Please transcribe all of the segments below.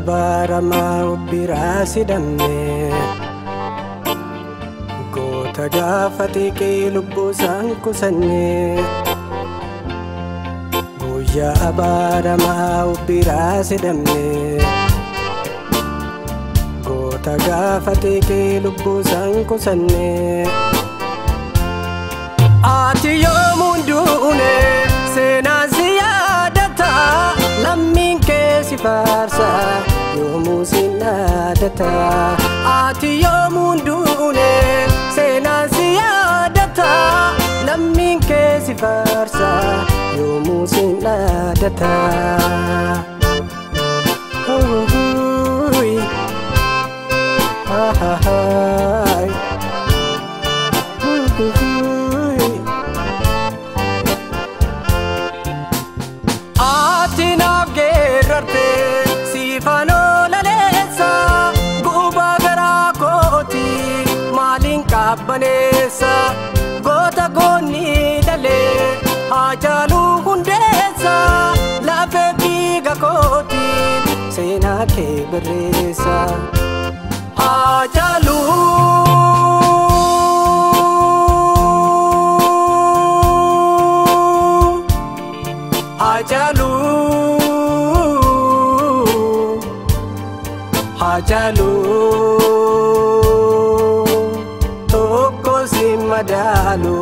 abaaramaa obbiraa sidhamne goota gaafa xiqqee lubbuusaan kusanne guyyaa abaaramaa obbiraa sidhamne goota gaafa xiqqee lubbuusaan kusanne ati yoomuun duune seenaan si yaadata lammiin kee si faarsa yoomuu sin dhaadata ati yoomuun duune seenaan si yaadata lammiin kee si faarsa yoomuu sin dhaadata Banesa goota goonni dalee haajaaluu hundeessa lafee biiga kooti seenaa kee barreessa haajaaluu madalu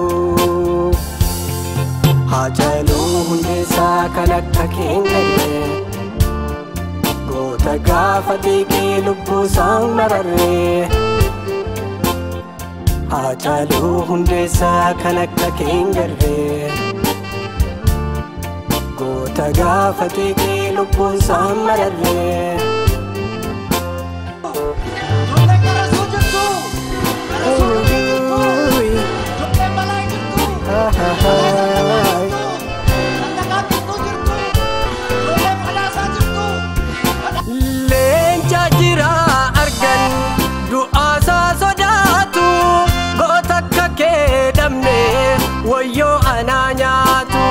haajaaluu hundeessaa kan akka keenyallee goota gaafa xiqqee lubbuusaan mararree haajaaluu hundeessaa kan akka keenyallee goota gaafa xiqqee lubbuusaan mararree leenca jira argan du'aasaa sodaatu goota akka kee dhabne wayyoo anaa nyaatu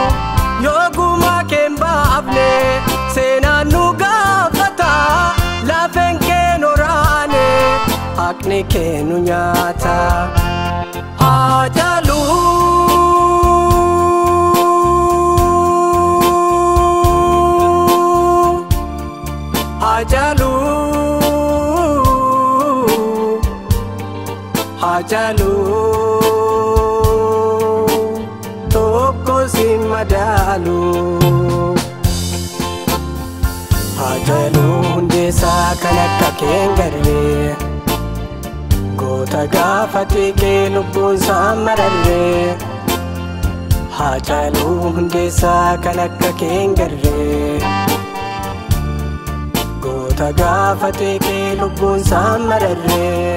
yoo gumaa keen baafne seenaan nu gaafata lafeen kee noraane haqni kee nu nyaata haajaaluu haajaaluu tokko si madalu haajaaluu hundeessaa kan akka keenyallee goota gaafa xiqqee lubbuusaan mararree haajaaluu hundeessaa kan akka keenyallee goota gaafa xiqqee lubbuusaan mararree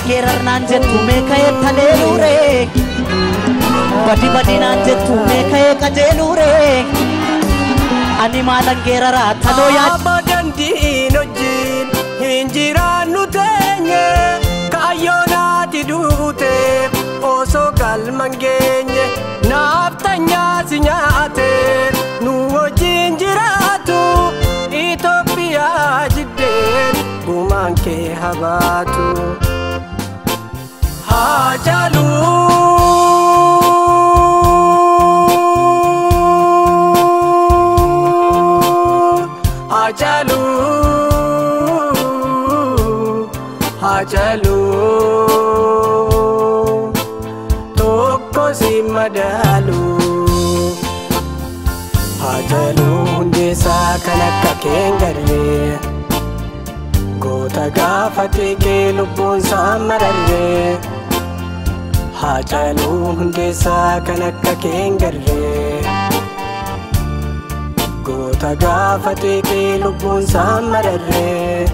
geerar naan jettu meeqa eettaleelure badi naan jettu meeqa eeqajeelure ani maalan geeraraa taloo abba dandiin wajjin hin jiraannu teenye kaayyonaati duute osoo galman geenye naaf tanyaasi nyaate nu wajjin jiraatu Itoophiyaa jiddeen gumaan kee habaatu haajaaluu tokko si madalu haajaaluu hundeessaa kan akka keenyallee goota gaafa xiqqee lubbuusaan mararree haajaaluu hundeessaa kan akka keenyallee goota gaafa xiqqee lubbuusaan mararree